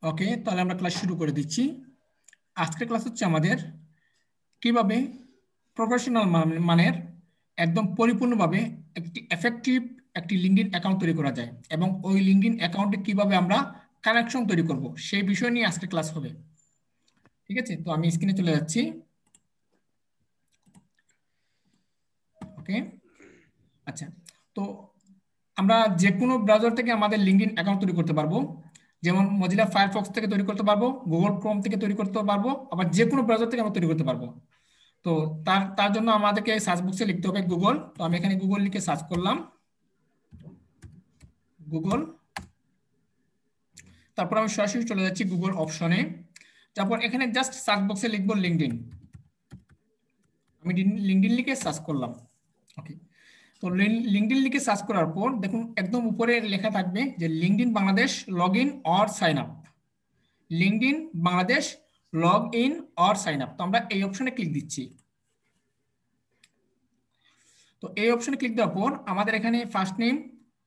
ওকে, তাহলে আমরা ক্লাস শুরু করে দিচ্ছি। আজকের ক্লাস হচ্ছে আমাদের কিভাবে প্রফেশনাল মানের একদম পরিপূর্ণভাবে একটি এফেক্টিভ একটি লিঙ্কডইন অ্যাকাউন্ট তৈরি করা যায় এবং ওই লিঙ্কডইন অ্যাকাউন্টে কিভাবে আমরা কানেকশন তৈরি করব সেই বিষয় নিয়ে আজকে ক্লাস হবে। ঠিক আছে, তো আমি স্ক্রিনে চলে যাচ্ছি। ওকে, আচ্ছা, তো আমরা যে কোনো ব্রাউজার থেকে আমাদের লিঙ্কডইন অ্যাকাউন্ট তৈরি করতে পারবো। যেমন মজিলা ফায়ারফক্স থেকে তৈরি করতে পারবো, গুগল ক্রোম থেকে তৈরি করতে পারবো, আবার যে কোনো ব্রাউজার থেকে আমরা তৈরি করতে পারবো। তো তার তার জন্য আমাদেরকে সার্চ বক্সে লিখতে হবে গুগল। তো আমি এখানে গুগল লিখে সার্চ করলাম, গুগল। তারপর আমি সরাসরি চলে যাচ্ছি গুগল অপশনে। তারপর এখানে জাস্ট সার্চ বক্সে লিখবো লিঙ্কডইন। আমি লিঙ্কডইন লিখে সার্চ করলাম। ওকে, তো লিঙ্কডইন লিখে সার্চ করার পর দেখুন একদম উপরে লেখা থাকবে যে LinkedIn Bangladesh log in or sign up. LinkedIn Bangladesh log in or sign up, তো আমরা এই অপশনে ক্লিক দিচ্ছি। তো এই অপশনে ক্লিক দেওয়ার পর আমাদের এখানে ফার্স্ট নেম,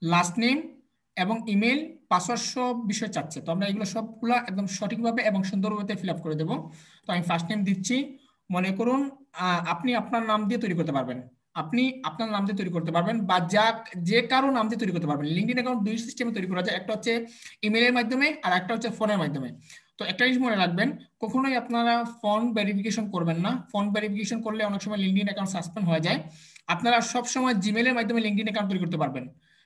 লাস্ট নেম এবং ইমেল, পাসওয়ার্ড সব বিষয় চাচ্ছে। তো আমরা এগুলো সবগুলো একদম সঠিকভাবে এবং সুন্দরভাবে ফিল আপ করে দেবো। তো আমি ফার্স্ট নেম দিচ্ছি। মনে করুন আপনি আপনার নাম দিয়ে তৈরি করতে পারবেন। আপনি আপনার নাম দিয়ে তৈরি করতে পারবেন বা যে কারো নাম দিয়ে তৈরি করতে পারবেন। লিঙ্কডইন অ্যাকাউন্ট দুই সিস্টেমে তৈরি করা যায়, একটা হচ্ছে ইমেলের মাধ্যমে আর একটা হচ্ছে ফোনের মাধ্যমে। তো একটা জিনিস মনে রাখবেন, কখনোই আপনারা ফোন ভেরিফিকেশন করবেন না। ফোন ভেরিফিকেশন করলে অনেক সময় লিঙ্কডইন অ্যাকাউন্ট সাসপেন্ড হয়ে যায়। আপনারা সবসময় জিমেলের মাধ্যমে লিঙ্কডইন অ্যাকাউন্ট তৈরি করতে পারবেন।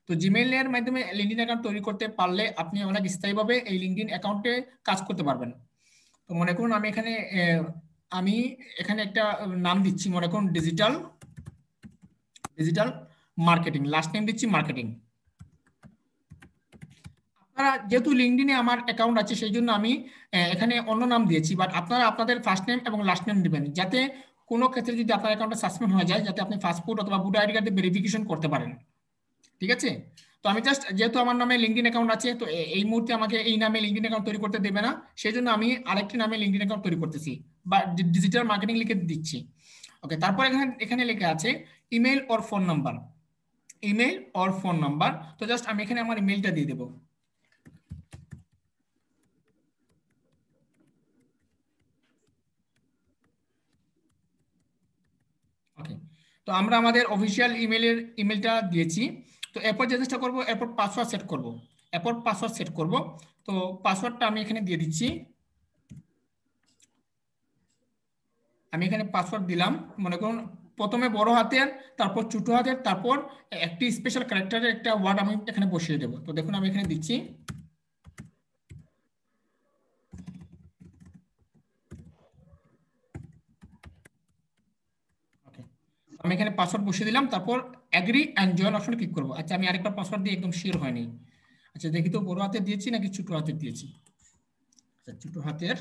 তো জিমেলের মাধ্যমে লিঙ্কডইন অ্যাকাউন্ট তৈরি করতে পারলে আপনি অনেক স্থায়ীভাবে এই লিঙ্কডইন অ্যাকাউন্টে কাজ করতে পারবেন। তো মনে করুন আমি এখানে একটা নাম দিচ্ছি, মনে করুন digital digital marketing, last name দিচ্ছি মার্কেটিং। আপনারা যেহেতু লিঙ্কডইনে আমার অ্যাকাউন্ট আছে সেই জন্য আমি এখানে অন্য নাম দিয়েছি, বাট আপনারা আপনাদের ফার্স্ট নেম এবং লাস্ট নেম দিবেন, যাতে কোনো ক্ষেত্রে যদি আপনার অ্যাকাউন্টটা সাসপেন্ড হয়ে যায় যাতে আপনি পাসপোর্ট অথবা ভোটার আইডি কার্ডে ভেরিফিকেশন করতে পারেন। ঠিক আছে, তো আমি জাস্ট যেহেতু আমার নামে লিঙ্কডইন অ্যাকাউন্ট আছে, তো এই মুহূর্তে আমাকে এই নামে লিঙ্কডইন অ্যাকাউন্ট তৈরি করতে দেবে না, সেই জন্য আমি আরেকটি নামে লিঙ্কডইন অ্যাকাউন্ট তৈরি করতেছি বা ডিজিটাল মার্কেটিং লিখে দিচ্ছি। ওকে, তারপর এখানে এখানে লেখা আছে email or phone number. Email or phone number, তো জাস্ট আমি এখানে আমার ইমেলটা দিয়ে দেবো। ওকে, তো আমরা আমাদের অফিসিয়াল ইমেলটা দিয়েছি। তো এরপর যে চেষ্টা করবো, এরপর পাসওয়ার্ড সেট করব। এরপর পাসওয়ার্ড সেট করব। তো পাসওয়ার্ডটা আমি এখানে দিয়ে দিচ্ছি। আমি এখানে পাসওয়ার্ড দিলাম, মনে করুন প্রথমে বড় হাতের, তারপর ছোট হাতের, তারপর একটি স্পেশাল ক্যারেক্টারের একটা ওয়ার্ড আমি এখানে বসিয়ে দেবো। তো দেখুন আমি এখানে দিচ্ছি। ওকে, আমি এখানে পাসওয়ার্ড বসিয়ে দিলাম, তারপর অ্যাগ্রি অ্যান্ড জয়েন অপশনে ক্লিক করবো। আচ্ছা, আমি আরেকটা পাসওয়ার্ড দিয়ে একদম শিওর হয়নি। আচ্ছা দেখি তো বড় হাতের দিয়েছি নাকি ছোট হাতের দিয়েছি। আচ্ছা, ছোট হাতের।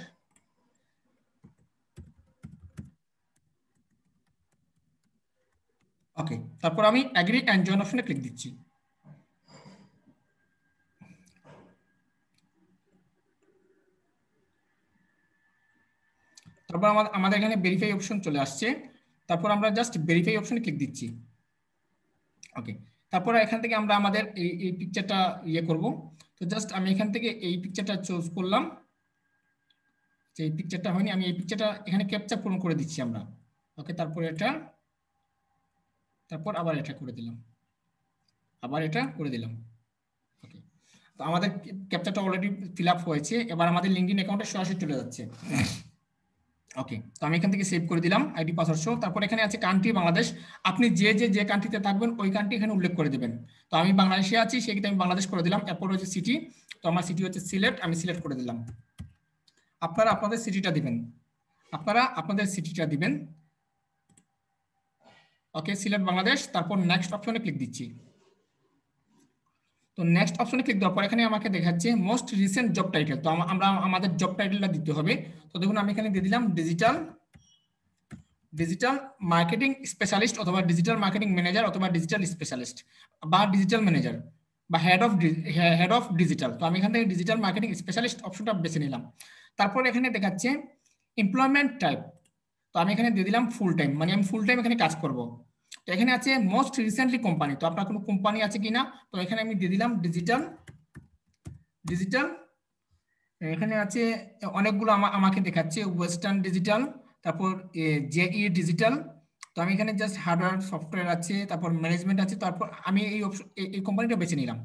ওকে, তারপর আমি অ্যাগ্রি অ্যান্ড জয়েন অপশনে ক্লিক দিচ্ছি। তারপর আমাদের এখানে ভেরিফাই অপশন চলে আসছে। তারপর আমরা জাস্ট ভেরিফাই অপশনে ক্লিক দিচ্ছি। ওকে, তারপর এখান থেকে আমরা আমাদের এই পিকচারটা ইয়ে করব। তো জাস্ট আমি এখান থেকে এই পিকচারটা চুজ করলাম। যে এই পিকচারটা হয়নি, আমি এই পিকচারটা এখানে ক্যাপচার পূরণ করে দিচ্ছি আমরা। ওকে, তারপর এটা, তারপর আবার এটা করে দিলাম, আবার এটা করে দিলাম। ওকে, তো আমাদের ক্যাপচারটা অলরেডি ফিল আপ হয়েছে। এবার আমাদের লিঙ্কডইন অ্যাকাউন্টে সরাসরি চলে যাচ্ছে। ওকে, তো আমি এখান থেকে সেভ করে দিলাম আইডি পাসওয়ার্ড সহ। তারপর এখানে আছে কান্ট্রি বাংলাদেশ। আপনি যে কান্ট্রিতে থাকবেন ওই কান্ট্রি এখানে উল্লেখ করে দেবেন। তো আমি বাংলাদেশে আছি, সেক্ষেত্রে আমি বাংলাদেশ করে দিলাম। এরপর হচ্ছে সিটি, তো আমার সিটি হচ্ছে সিলেট, আমি সিলেক্ট করে দিলাম। আপনারা আপনাদের সিটিটা দিবেন, আপনারা আপনাদের সিটিটা দিবেন। ওকে, সিলেট বাংলাদেশ, তারপর নেক্সট অপশনে ক্লিক দিচ্ছি। তো নেক্সট অপশনে ক্লিক দেওয়ার পর এখানে আমাকে দেখাচ্ছে মোস্ট রিসেন্ট জব টাইটেল। তো আমরা আমাদের জব টাইটেলটা দিতে হবে। তো দেখুন আমি এখানে দিয়ে দিলাম ডিজিটাল ডিজিটাল মার্কেটিং স্পেশালিস্ট অথবা ডিজিটাল মার্কেটিং ম্যানেজার অথবা ডিজিটাল স্পেশালিস্ট বা ডিজিটাল ম্যানেজার বা হেড অফ ডিজিটাল। তো আমি এখান থেকে ডিজিটাল মার্কেটিং স্পেশালিস্ট অপশনটা বেছে নিলাম। তারপর এখানে দেখাচ্ছে এমপ্লয়মেন্ট টাইপ। তো আমি এখানে দিয়ে দিলাম ফুল টাইম, মানে আমি ফুল টাইম এখানে কাজ করব। তো এখানে আছে মোস্ট রিসেন্টলি কোম্পানি, তো আপনার কোনো কোম্পানি আছে কিনা। তো এখানে আমি দিয়ে দিলাম ডিজিটাল ডিজিটাল এখানে আছে অনেকগুলো আমাকে দেখাচ্ছে, ওয়েস্টার্ন ডিজিটাল, তারপর জেই ডিজিটাল। তো আমি এখানে জাস্ট হার্ডওয়্যার সফটওয়্যার আছে, তারপর ম্যানেজমেন্ট আছে, তারপর আমি এই অপশন এই কোম্পানিটা বেছে নিলাম।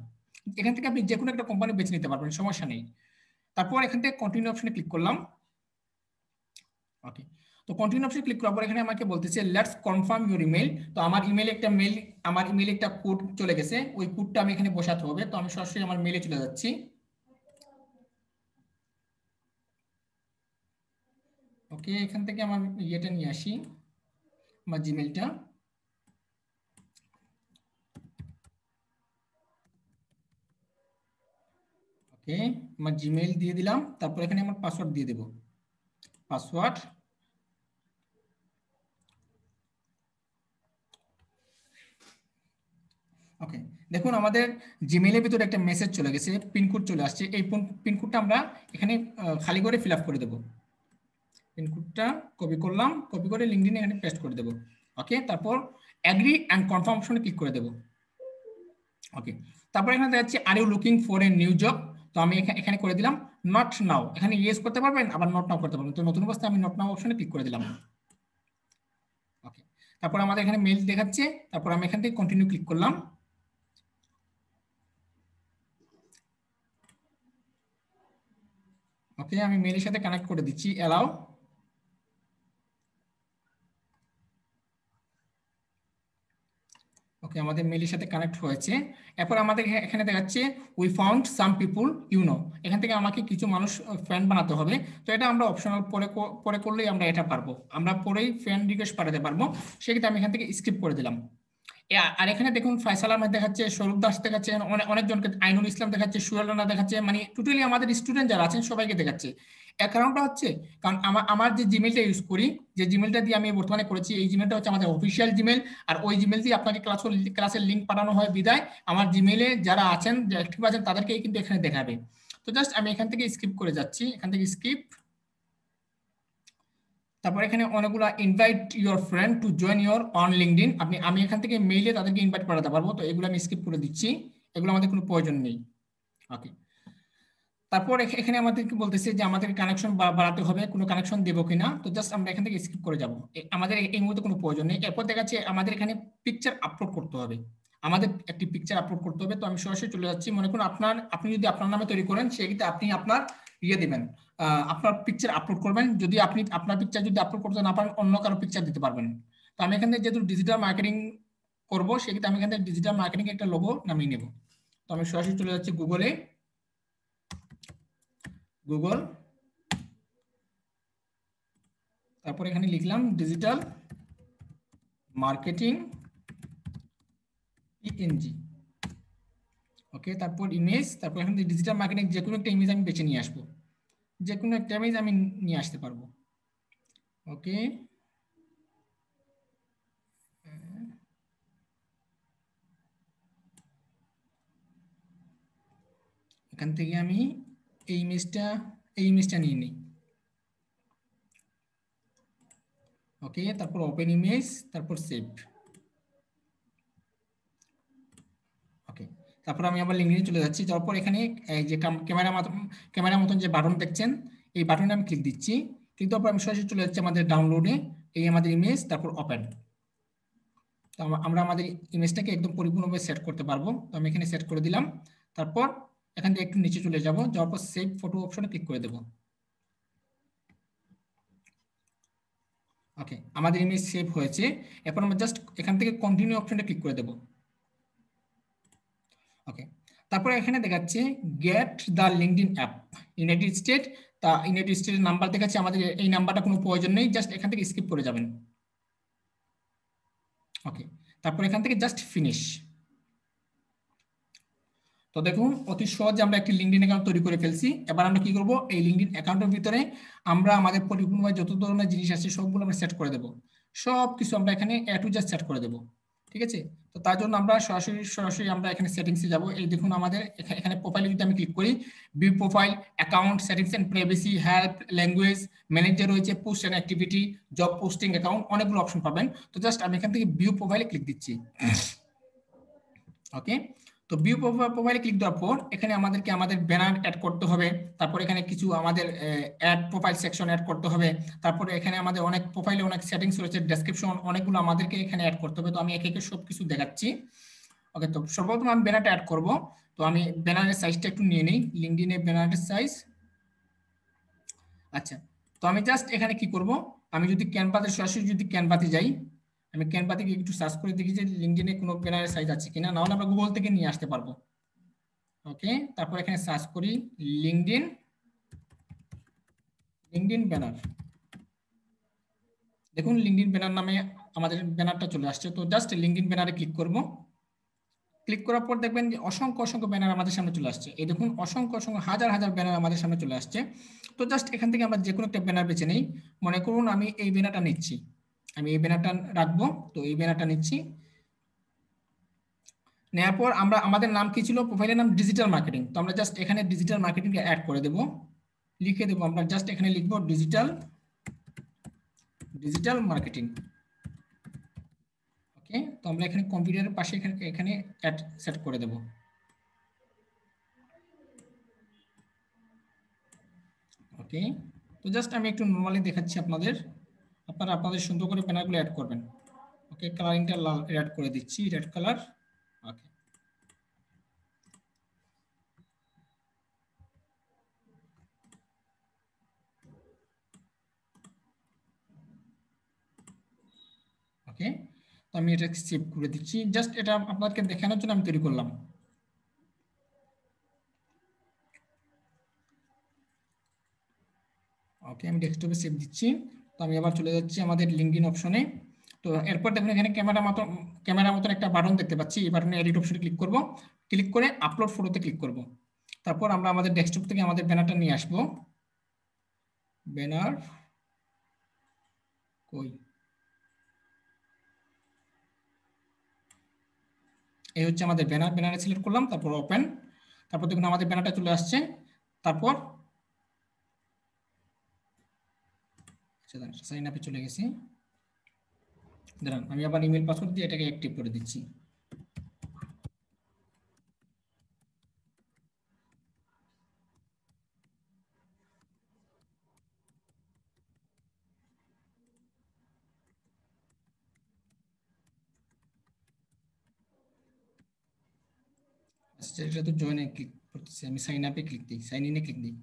এখান থেকে আপনি যে কোনো একটা কোম্পানি বেছে নিতে পারবেন, সমস্যা নেই। তারপর এখান থেকে কন্টিনিউ অপশনে ক্লিক করলাম। ওকে, তো কন্টিনিউ অপশনে ক্লিক করার পর এখানে আমাকে বলতেছে লেটস কনফার্ম ইউর ইমেল। তো আমার ইমেইলে একটা কোড চলে গেছে, ওই কোডটা আমি এখানে বসাতে হবে। তো আমি সরাসরি আমার মেইলে চলে যাচ্ছি। ওকে, এখান থেকে আমার ইয়েটা নিয়ে আসি, আমার জিমেলটা। ওকে, আমার জিমেইল দিয়ে দিলাম, তারপর এখানে আমার পাসওয়ার্ড দিয়ে দেব, পাসওয়ার্ড। ওকে, দেখুন আমাদের জিমেইলের ভিতরে একটা মেসেজ চলে গেছে, পিনকোড চলে আসছে। এই পিনকোডটা আমরা এখানে খালি করে ফিল আপ করে দেবো। পিনকোডটা কপি করলাম, কপি করে লিঙ্কডইনে এখানে পেস্ট করে দেবো। ওকে, তারপর অ্যাগ্রি অ্যান্ড কনফার্ম অপশনে ক্লিক করে দেবো। ওকে, তারপর এখানে দেখা যাচ্ছে are you looking for a new job. তো আমি এখানে করে দিলাম নট নাও। এখানে ইয়েস করতে পারবেন, আবার নট নাও করতে পারবেন। তো নতুন অবস্থায় আমি নট নাও অপশনে ক্লিক করে দিলাম। ওকে, তারপর আমাদের এখানে মেইল দেখাচ্ছে, তারপর আমি এখান থেকে কন্টিনিউ ক্লিক করলাম। ওকে, আমি মেইলের সাথে কানেক্ট করে দিচ্ছি, অ্যালাউ। ওকে, আমাদের মেইলের সাথে কানেক্ট হয়েছে। এরপর আমাদের এখানে দেখাচ্ছে we found some people you know. এখান থেকে আমাকে কিছু মানুষ ফ্রেন্ড বানাতে হবে। তো এটা আমরা অপশনাল পরে পরে করলেই আমরা এটা পারবো, আমরা পরেই ফ্রেন্ড রিকোয়েস্ট পাঠাতে পারবো। সেক্ষেত্রে আমি এখান থেকে স্কিপ করে দিলাম। আর এখানে দেখুন ফয়সাল আহমেদ দেখাচ্ছে, স্বরূপ দাস দেখাচ্ছে, অনেকজনকে, আইনুল ইসলাম দেখাচ্ছে, সুহেল রানা দেখাচ্ছে, মানে টোটালি আমাদের স্টুডেন্ট যারা আছেন সবাইকে দেখাচ্ছে। এর কারণটা হচ্ছে কারণ আমার যে জিমেলটা ইউজ করি, যে জিমেলটা দিয়ে আমি বর্তমানে করেছি, এই জিমেলটা হচ্ছে আমাদের অফিসিয়াল জিমেল। আর ওই জিমেল দিয়ে আপনাকে ক্লাসের লিঙ্ক পাঠানো হয় বিদায় আমার জিমেলে যারা আছেন, যে অ্যাক্টিভ আছেন, তাদেরকেই কিন্তু এখানে দেখাবে। তো জাস্ট আমি এখান থেকে স্কিপ করে যাচ্ছি, এখান থেকে স্কিপ। তারপর এখানে অনেকগুলো invite your friend to join your on LinkedIn. আমি এখান থেকে মেইলে তাদেরকে ইনভাইট করাতে পারবো, তো এগুলো আমি স্কিপ করে দিচ্ছি, এগুলো আমাদের কোনো প্রয়োজন নেই। ওকে, তারপর এখানে আমাদেরকে বলতেছে যে আমাদের কানেকশন বাড়াতে হবে, কোনো কানেকশন দেবো কিনা। তো জাস্ট আমরা এখান থেকে স্কিপ করে যাব, আমাদের এই মুহূর্তে কোনো প্রয়োজন নেই। এরপর দেখা যাচ্ছে আমাদের এখানে পিকচার আপলোড করতে হবে, আমাদের একটি পিকচার আপলোড করতে হবে। তো আমি সরাসরি চলে যাচ্ছি। মনে করুন আপনি যদি আপনার নামে তৈরি করেন, সেক্ষেত্রে আপনি আপনার ইয়ে দিবেন, আপনার পিকচার আপলোড করবেন। যদি আপনি আপনার পিকচার যদি আপলোড করতে না পারেন, অন্য কারো পিকচার দিতে পারবেন। তো আমি এখান থেকে যেহেতু ডিজিটাল মার্কেটিং করবো, সেক্ষেত্রে আমি এখান থেকে ডিজিটাল মার্কেটিং একটা লোগো নামিয়ে নেব। তো আমি সরাসরি চলে যাচ্ছি গুগল, তারপর এখানে লিখলাম ডিজিটাল মার্কেটিং পিএনজি। ওকে, তারপর ইমেজ, তারপর এখান থেকে ডিজিটাল মার্কেটিং যে কোনো একটা ইমেজ আমি বেছে নিয়ে আসবো, যে কোনো একটা ইমেজ আমি নিয়ে আসতে পারবো। ওকে, এখান থেকে আমি এই ইমেজটা নিয়ে নিই। ওকে, তারপর ওপেন ইমেজ, তারপর সেভ। ওকে, তারপর আমি আবার লিঙ্কডইনে চলে যাচ্ছি। তারপর এখানে এই যে ক্যামেরা মতন যে বাটন দেখছেন, এই বাটনে আমি ক্লিক দিচ্ছি। ক্লিক দেওয়ার পর আমি সরাসরি চলে যাচ্ছি আমাদের ডাউনলোডে, এই আমাদের ইমেজ, তারপর ওপেন। তো আমরা আমাদের ইমেজটাকে একদম পরিপূর্ণভাবে সেট করতে পারবো। তো আমি এখানে সেট করে দিলাম। তারপর এখান থেকে একটু নিচে চলে যাব, যাওয়ার পর সেভ ফটো অপশনে ক্লিক করে দেবো। ওকে, আমাদের ইমেজ সেভ হয়েছে। এরপর আমরা জাস্ট এখান থেকে কন্টিনিউ অপশনটা ক্লিক করে দেবো। ওকে, তারপরে এখানে দেখাচ্ছে get the LinkedIn app United state. তা ইউনাইটেড স্টেটের নাম্বার দেখাচ্ছে, আমাদের এই নাম্বারটা কোনো প্রয়োজন নেই, জাস্ট এখান থেকে স্কিপ করে যাবেন। ওকে, তারপর এখান থেকে জাস্ট ফিনিশ। তো দেখুন অতি সহজে আমরা একটি লিঙ্কডইন অ্যাকাউন্ট তৈরি করে ফেলছি। এবার আমরা কি করব, এই লিঙ্কডইন অ্যাকাউন্টের ভিতরে আমরা আমাদের পরিপূর্ণভাবে যত ধরনের জিনিস আছে সবগুলো আমরা সেট করে দেব, সব কিছু আমরা এখানে এ টু জেড সেট করে দেব। ঠিক আছে, তো তার জন্য আমরা সরাসরি আমরা এখানে সেটিংসে যাব। এই দেখুন আমাদের এখানে প্রোফাইলে যদি আমি ক্লিক করি, view profile, account settings and privacy, help, language, manager রয়েছে, post and activity, job posting, account, অনেকগুলো অপশন পাবেন। তো জাস্ট আমি এখান থেকে ভিউ প্রোফাইলে ক্লিক দিচ্ছি। ওকে, তো ভিউ প্রোফাইলে ক্লিক দেওয়ার পর এখানে আমাদেরকে আমাদের ব্যানার অ্যাড করতে হবে, তারপর এখানে কিছু আমাদের অ্যাড প্রোফাইল সেকশন অ্যাড করতে হবে, তারপরে এখানে আমাদের অনেক প্রোফাইলে অনেক সেটিংস রয়েছে, ডেসক্রিপশন অনেকগুলো আমাদেরকে এখানে অ্যাড করতে হবে। তো আমি একে একে সব কিছু দেখাচ্ছি। ওকে, তো সর্বপ্রথম আমি ব্যানারটা অ্যাড করব। তো আমি ব্যানারের সাইজটা একটু নিয়ে নিই, লিঙ্কডইনে ব্যানারের সাইজ। আচ্ছা, তো আমি জাস্ট এখানে কি করব, আমি যদি ক্যানভাতে সরাসরি যদি ক্যানভাতে যাই, আমি ক্যানভা থেকে একটু সার্চ করে দেখি যে লিঙ্কডইনে কোনো ব্যানারের সাইজ আছে কিনা, না হলে আমরা গুগল থেকে নিয়ে আসতে পারবো। ওকে, তারপর এখানে সার্চ করি লিঙ্কডইন ব্যানার। দেখুন লিঙ্কডইন ব্যানার নামে আমাদের ব্যানারটা চলে আসছে। তো জাস্ট লিঙ্কডইন ব্যানারে ক্লিক করব। ক্লিক করার পর দেখবেন যে অসংখ্য অসংখ্য ব্যানার আমাদের সামনে চলে আসছে। এই দেখুন অসংখ্য অসংখ্য হাজার হাজার ব্যানার আমাদের সামনে চলে আসছে। তো জাস্ট এখান থেকে আমরা যে কোনো একটা ব্যানার বেছে নিই। মনে করুন আমি এই ব্যানারটা নিচ্ছি, আমি এই ব্যানারটা রাখবো। তো এই ব্যানারটা নিচ্ছি, নেওয়ার পর আমরা আমাদের নাম কি ছিল, প্রোফাইলের নাম ডিজিটাল মার্কেটিং। তো আমরা জাস্ট এখানে ডিজিটাল মার্কেটিংকে অ্যাড করে দেব, লিখে দেবো। আমরা জাস্ট এখানে লিখবো ডিজিটাল মার্কেটিং। ওকে, তো আমরা এখানে কম্পিউটারের পাশে এখানে অ্যাড সেট করে দেব। ওকে, তো জাস্ট আমি একটু নর্মালি দেখাচ্ছি আপনাদের, আপনারা আপনাদের সুন্দর করে ব্যানারগুলো অ্যাড করবেন। ওকে, কালারিংটা লাল অ্যাড করে দিচ্ছি, রেড কালার। ওকে, ওকে, তো আমি এটা সেভ করে দিচ্ছি। জাস্ট এটা আপনাদেরকে দেখানোর জন্য আমি তৈরি করলাম। ওকে, আমি ডেস্কটপে সেভ দিচ্ছি। তো আমি আবার চলে যাচ্ছি আমাদের লিঙ্কডইন অপশনে। তো এরপর দেখুন এখানে ক্যামেরা মতন একটা বাটন দেখতে পাচ্ছি। এই বাটনে এডিট অপশনে ক্লিক করব, ক্লিক করে আপলোড ফটোতে ক্লিক করব। তারপর আমরা আমাদের ডেস্কটপ থেকে আমাদের ব্যানারটা নিয়ে আসবো। ব্যানার কই, এই হচ্ছে আমাদের ব্যানারে সিলেক্ট করলাম, তারপর ওপেন। তারপর দেখুন আমাদের ব্যানারটা চলে আসছে। তারপর সাইন আপে চলে গেছি। দাঁড়ান, আমি আবার ইমেল পাসওয়ার্ড দিয়ে এটাকে অ্যাক্টিভ করে দিচ্ছি। আচ্ছা, এটা তো জয়েনে ক্লিক করতেছি, আমি সাইন আপে ক্লিক দিই, সাইন ইনে ক্লিক দিই।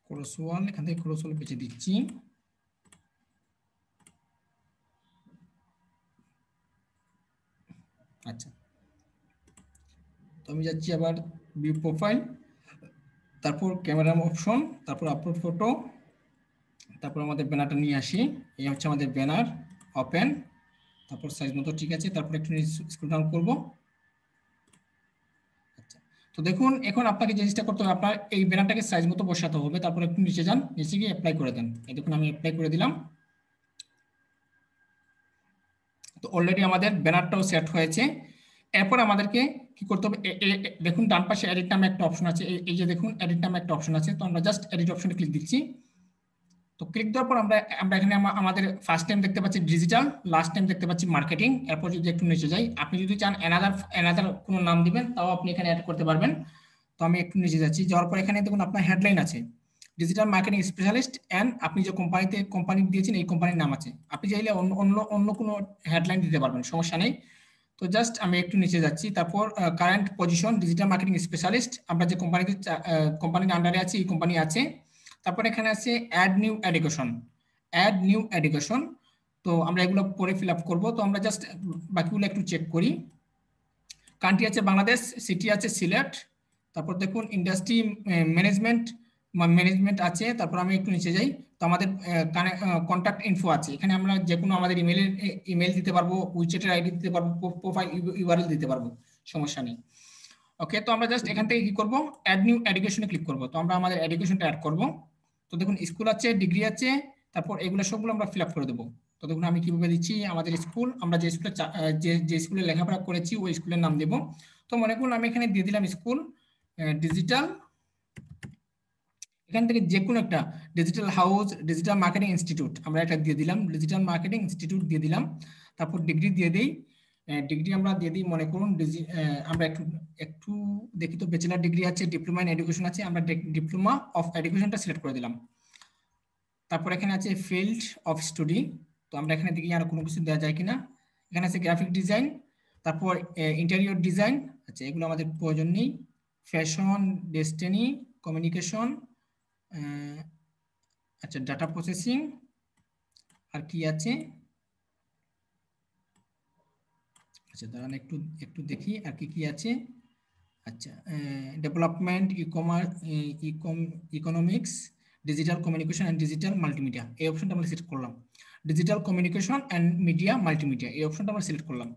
ক্রসওয়াল, এখান থেকে ক্রসওয়াল বেছে দিচ্ছি। আচ্ছা, তো আমি যাচ্ছি আবার ভিউ প্রোফাইল, তারপর ক্যামেরা অপশন, তারপর আপলোড ফটো, তারপর আমাদের ব্যানারটা নিয়ে আসি। এই হচ্ছে আমাদের ব্যানার, ওপেন। তারপর সাইজ মতো ঠিক আছে, তারপর একটু স্ক্রল ডাউন করব। আচ্ছা, তো দেখুন এখন আপনাকে যে জিনিসটা করতে হবে, আপনার এই ব্যানারটাকে সাইজ মতো বসাতে হবে। তারপর একটু নিচে যান, নিচে গিয়ে অ্যাপ্লাই করে দেন। এই দেখুন আমি অ্যাপ্লাই করে দিলাম। তো অলরেডি আমাদের ব্যানারটাও সেট হয়েছে। এরপর আমাদেরকে কি করতে হবে, দেখুন ডান পাশে এডিট নামে একটা অপশন আছে, এই যে দেখুন এডিট নামে একটা অপশন আছে। তো আমরা জাস্ট এডিট অপশনে ক্লিক দিচ্ছি। তো ক্লিক দেওয়ার পর আমরা আমরা এখানে আমাদের ফার্স্ট টাইম দেখতে পাচ্ছি ডিজিটাল, লাস্ট টাইম দেখতে পাচ্ছি মার্কেটিং। এরপর যদি একটু নিচে যাই, আপনি যদি চান এনাদার কোনো নাম দিবেন, তাও আপনি এখানে অ্যাড করতে পারবেন। তো আমি একটু নিচে যাচ্ছি, যাওয়ার পর এখানে দেখুন আপনার হেডলাইন আছে ডিজিটাল মার্কেটিং স্পেশালিস্ট, অ্যান্ড আপনি যে কোম্পানি দিয়েছেন এই কোম্পানির নাম আছে। আপনি চাইলে অন্য অন্য অন্য কোনো হেডলাইন দিতে পারবেন, সমস্যা নেই। তো জাস্ট আমি একটু নিচে যাচ্ছি, তারপর current position digital marketing specialist, আমরা যে কোম্পানির আন্ডারে আছি এই কোম্পানি আছে। তারপর এখানে আছে অ্যাড নিউ এডুকেশন। তো আমরা এগুলো পরে ফিল আপ করবো। তো আমরা জাস্ট বাকিগুলো একটু চেক করি। কান্ট্রি আছে বাংলাদেশ, সিটি আছে সিলেট, তারপর দেখুন ইন্ডাস্ট্রি ম্যানেজমেন্ট আছে। তারপর আমি একটু নিচে যাই, তো আমাদের কন্ট্যাক্ট ইনফো আছে। এখানে আমরা যে কোনো আমাদের ইমেল দিতে পারবো, উইচেটের আইডি দিতে পারবো, প্রোফাইল ইউআরএল দিতে পারবো, সমস্যা নেই। ওকে, তো আমরা জাস্ট এখান থেকে কি করবো, অ্যাড নিউ এডুকেশনে ক্লিক করবো। তো আমরা আমাদের এডুকেশনটা অ্যাড করবো। তো দেখুন স্কুল আছে, ডিগ্রি আছে, তারপর এগুলো সবগুলো আমরা ফিল আপ করে দেবো। তো দেখুন আমি কিভাবে দিচ্ছি, আমাদের স্কুল, আমরা যে স্কুলে যে স্কুলে লেখাপড়া করেছি ওই স্কুলের নাম দেবো। তো মনে করুন আমি এখানে দিয়ে দিলাম স্কুল ডিজিটাল। এখান থেকে যে কোনো একটা digital house, digital marketing institute আমরা একটা দিয়ে দিলাম, ডিজিটাল মার্কেটিং ইনস্টিটিউট দিয়ে দিলাম। তারপর ডিগ্রি দিয়ে দিই, ডিগ্রি আমরা দিয়ে দিই মনে করুন আমরা একটু একটু দেখি তো, ব্যাচেলার ডিগ্রি আছে, ডিপ্লোমা ইন এডুকেশন আছে, আমরা ডিপ্লোমা অফ এডুকেশনটা সিলেক্ট করে দিলাম। তারপর এখানে আছে ফিল্ড অফ স্টাডি, তো আমরা এখানে দেখি আর কোনো কিছু দেওয়া যায় কিনা। এখানে আছে গ্রাফিক ডিজাইন, তারপর ইন্টেরিয়র ডিজাইন, আচ্ছা এগুলো আমাদের প্রয়োজন নেই। ফ্যাশন, ডেস্টিনি, কমিউনিকেশন, আচ্ছা ডাটা প্রসেসিং, আর কি আছে, আচ্ছা দাঁড়ান একটু একটু দেখি আর কি কি আছে। আচ্ছা development, economics, digital communication and digital multimedia, এই অপশনটা আমরা সিলেক্ট করলাম। Digital communication and media multimedia, এই অপশনটা আমরা সিলেক্ট করলাম।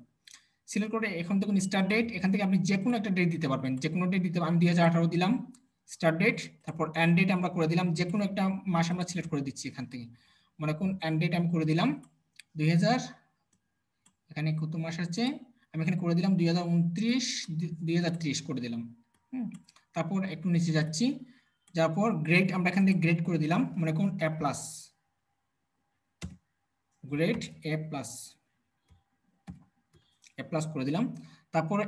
সিলেক্ট করে এখন দেখুন স্টার্ট ডেট, এখান থেকে আপনি যে কোনো একটা ডেট দিতে পারবেন, যে কোনো ডেট দিতে, আমি 2018 দিলাম স্টার্ট ডেট। তারপর এন্ড ডেট আমরা করে দিলাম, যে কোনো একটা মাস আমরা সিলেক্ট করে দিচ্ছি এখান থেকে। মনে করুন এন্ড ডেট আমি করে দিলাম 2000, এখানে কত মাস আছে, আমি এখানে করে দিলাম 2029-2030 করে দিলাম। তারপর একটু নিচে যাচ্ছি, যাওয়ার পর গ্রেড আমরা এখান থেকে গ্রেড করে দিলাম, মনে করুন A+, গ্রেড A+, করে দিলাম। তারপর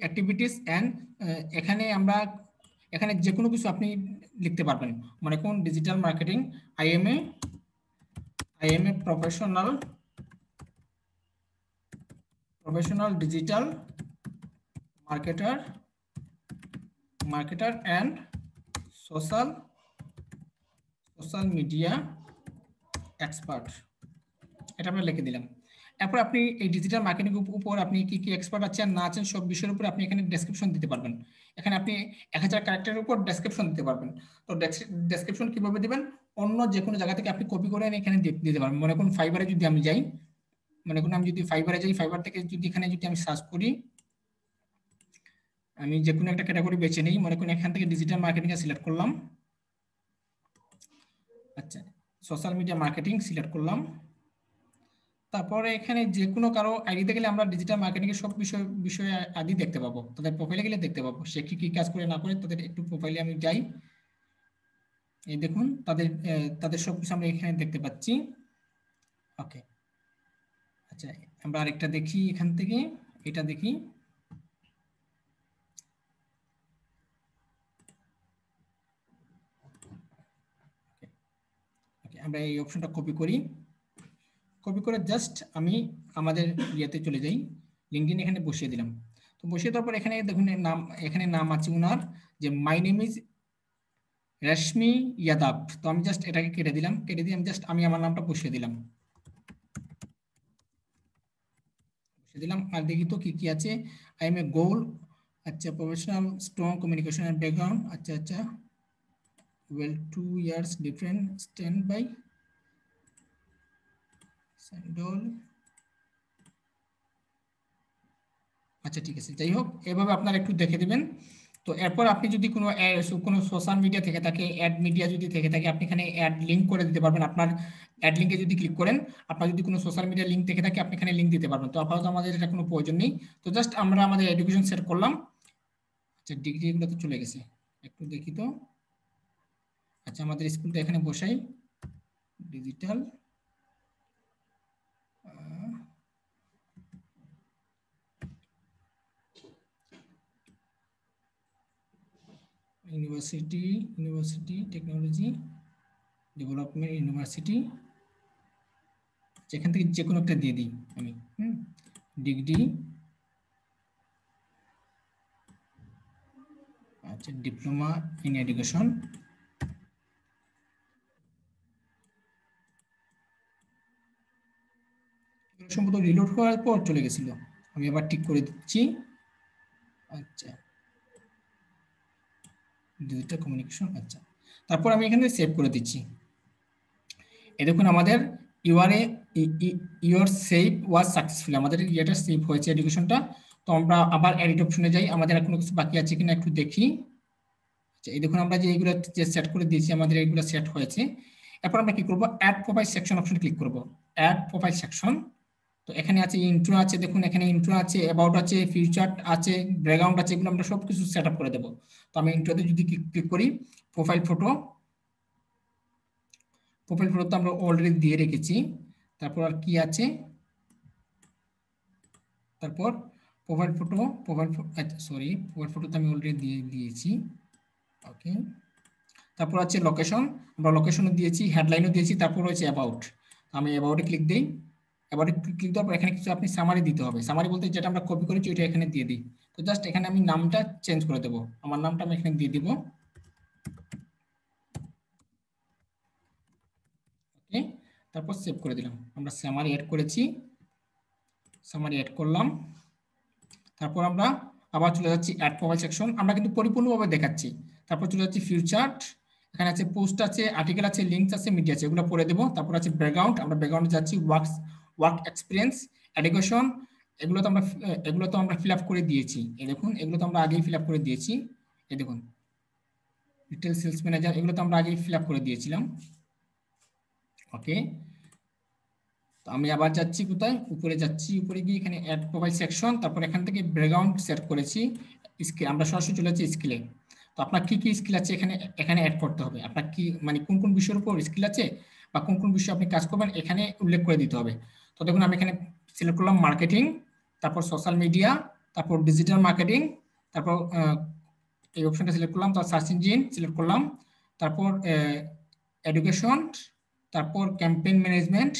অ্যাক্টিভিটিস অ্যান্ড, এখানে আমরা এখানে যে কোনো কিছু আপনি লিখতে পারবেন, মনে করুন digital marketing, IMA professional digital marketer and social media expert, এটা আমরা লিখে দিলাম। এরপর আপনি এই ডিজিটাল মার্কেটিং উপর আপনি কি কি এক্সপার্ট আছেন না আছেন সব বিষয়ের উপর আপনি এখানে ডেসক্রিপশন দিতে পারবেন। এখানে আপনি 1000 ক্যারেক্টারের উপর ডেসক্রিপশন দিতে পারবেন। তো ডেসক্রিপশন কিভাবে দিবেন, অন্য যে কোনো জায়গা থেকে আপনি কপি করে এখানে দিতে পারবেন। মনে করুন ফাইবারে যদি আমি যাই, মনে করুন আমি যদি ফাইবারে যাই, ফাইবার থেকে যদি এখানে যদি আমি সার্চ করি, আমি যে কোনো একটা ক্যাটাগরি বেছে নিই, মনে করুন এখান থেকে ডিজিটাল মার্কেটিং সিলেক্ট করলাম, আচ্ছা সোশ্যাল মিডিয়া মার্কেটিং সিলেক্ট করলাম। তারপরে এখানে যে কোনো কারো আইডিতে গেলে আমরা ডিজিটাল মার্কেটিং এর সব বিষয়ে আদি দেখতে পাবো, তাদের প্রোফাইলে গেলে দেখতে পাবো সে কি কি কাজ করে না করে, তাদের একটু প্রোফাইলে আমি যাই, এই দেখুন তাদের সব কিছু আমরা এখানে দেখতে পাচ্ছি। ওকে, আচ্ছা আমরা আরেকটা দেখি, এখান থেকে এটা দেখি, আমরা এই অপশনটা কপি করি, কপি করে জাস্ট আমি আমাদের ইয়েতে চলে যাই, লিঙ্কডইন এখানে বসিয়ে দিলাম। তো বসিয়ে দেওয়ার পর এখানে দেখুন এখানে নাম আছে ওনার, যে মাই নেম ইজ রেশমি ইয়াদাব, তো আমি জাস্ট এটাকে কেটে দিলাম, কেটে দিয়ে আমি আমার নামটা বসিয়ে দিলাম, আর দেখি তো কি কি আছে। আই এম এ গোল, আচ্ছা professional strong communication and background, আচ্ছা well 2 years different stand by স্যান্ডল, আচ্ছা ঠিক আছে, যাই হোক এভাবে আপনারা একটু দেখে দিবেন। তো এরপর আপনি যদি কোনো সোশ্যাল মিডিয়া থেকে থাকে, অ্যাড মিডিয়া যদি থেকে থাকে, আপনি এখানে অ্যাড লিঙ্ক করে দিতে পারবেন। আপনার অ্যাড লিঙ্কে যদি ক্লিক করেন, আপনার যদি কোনো সোশ্যাল মিডিয়া লিঙ্ক থেকে থাকে আপনি এখানে লিঙ্ক দিতে পারবেন। তো আপাতত আমাদের এটা কোনো প্রয়োজন নেই, তো জাস্ট আমরা আমাদের এডুকেশন সেট করলাম। আচ্ছা ডিগ্রি এগুলো তো চলে গেছে, একটু দেখি তো, আচ্ছা আমাদের স্কুলটা এখানে বসাই, digital university technology development university, যেখান থেকে যে কোনো একটা দিয়ে দিই আমি, ডিগ্রি, আচ্ছা ডিপ্লোমা ইন এডুকেশন, সম্ভবত রিলোড হওয়ার পর চলে গেছিল, আমি আবার ঠিক করে দিচ্ছি। আচ্ছা ডিজিটাল কমিউনিকেশন, আচ্ছা তারপর আমি এখানে সেভ করে দিচ্ছি। এই দেখুন আমাদের ইউর সেভ ওয়াজ সাকসেসফুল, আমাদের ইয়েটা সেভ হয়েছে এডুকেশনটা। তো আমরা আবার এডিট অপশনে যাই, আমাদের আর কোনো কিছু বাকি আছে কিনা একটু দেখি। আচ্ছা এই দেখুন আমরা যে এইগুলো যে সেট করে দিয়েছি, আমাদের এইগুলো সেট হয়েছে। এরপর আমরা কি করব, অ্যাড প্রোফাইল সেকশন অপশনে ক্লিক করব, অ্যাড প্রোফাইল সেকশন। তো এখানে আছে ইন্ট্রো আছে, দেখুন এখানে ইন্ট্রো আছে, অ্যাবাউট আছে, ফিউচার আছে, ব্যাকগ্রাউন্ড আছে, এগুলো আমরা সব কিছু সেট আপ করে দেবো। তো আমি ইন্ট্রোতে যদি ক্লিক করি, প্রোফাইল ফটো, প্রোফাইল ফটো তো আমরা অলরেডি দিয়ে রেখেছি। তারপর আর কি আছে, তারপর প্রোফাইল ফটো, আচ্ছা সরি, প্রোফাইল ফটো তো আমি অলরেডি দিয়ে দিয়েছি। ওকে, তারপর আছে লোকেশন, আমরা লোকেশনও দিয়েছি, হেডলাইনও দিয়েছি, তারপর হচ্ছে অ্যাবাউট। আমি অ্যাবাউটে ক্লিক দিই। অ্যাবাউটে ক্লিক দেওয়ার পর এখানে কিছু আপনি সামারি দিতে হবে। সামারি বলতে যেটা আমরা কপি করেছি ওইটা এখানে দিয়ে দিই। তো জাস্ট এখানে আমি নামটা চেঞ্জ করে দেবো, আমার নামটা আমি এখানে দিয়ে দিব। ওকে, তারপর সেভ করে দিলাম। আমরা সামারি অ্যাড করেছি, সামারি অ্যাড করলাম। তারপর আমরা আবার চলে যাচ্ছি অ্যাড প্রোফাইল সেকশন, আমরা কিন্তু পরিপূর্ণভাবে দেখাচ্ছি। তারপর চলে যাচ্ছি ফিউচার, এখানে আছে পোস্ট আছে, আর্টিকেল আছে, লিঙ্কস আছে, মিডিয়া আছে, এগুলো পড়ে দেবো। তারপর আছে ব্যাকগ্রাউন্ড, আমরা ব্যাকগ্রাউন্ডে যাচ্ছি, ওয়ার্ক এক্সপিরিয়েন্স, এডুকেশন, এগুলো তো আমরা ফিল আপ করে দিয়েছি। এই দেখুন, এগুলো তো আমরা আগেই ফিল আপ করে দিয়েছি। এই দেখুন, রিটেল সেলস ম্যানেজার, এগুলো তো আমরা আগেই ফিল আপ করে দিয়েছিলাম। ওকে, তো আমি আবার যাচ্ছি কোথায়, উপরে যাচ্ছি, উপরে গিয়ে এখানে অ্যাড প্রোফাইল সেকশন, তারপর এখান থেকে ব্যাকগ্রাউন্ড সেট করেছি। স্কিল, আমরা সরাসরি চলে যাচ্ছি স্কিলে। তো আপনার কি কি স্কিল আছে এখানে এখানে অ্যাড করতে হবে। আপনার কি মানে কোন কোন বিষয়ের উপর স্কিল আছে বা কোন কোন বিষয়ে আপনি কাজ করবেন এখানে উল্লেখ করে দিতে হবে। তো দেখুন আমি এখানে সিলেক্ট করলাম মার্কেটিং, তারপর সোশ্যাল মিডিয়া, তারপর ডিজিটাল মার্কেটিং, তারপর এই অপশনটা সিলেক্ট করলাম, তারপর সার্চ ইঞ্জিন সিলেক্ট করলাম, তারপর এডুকেশন, তারপর ক্যাম্পেইন ম্যানেজমেন্ট,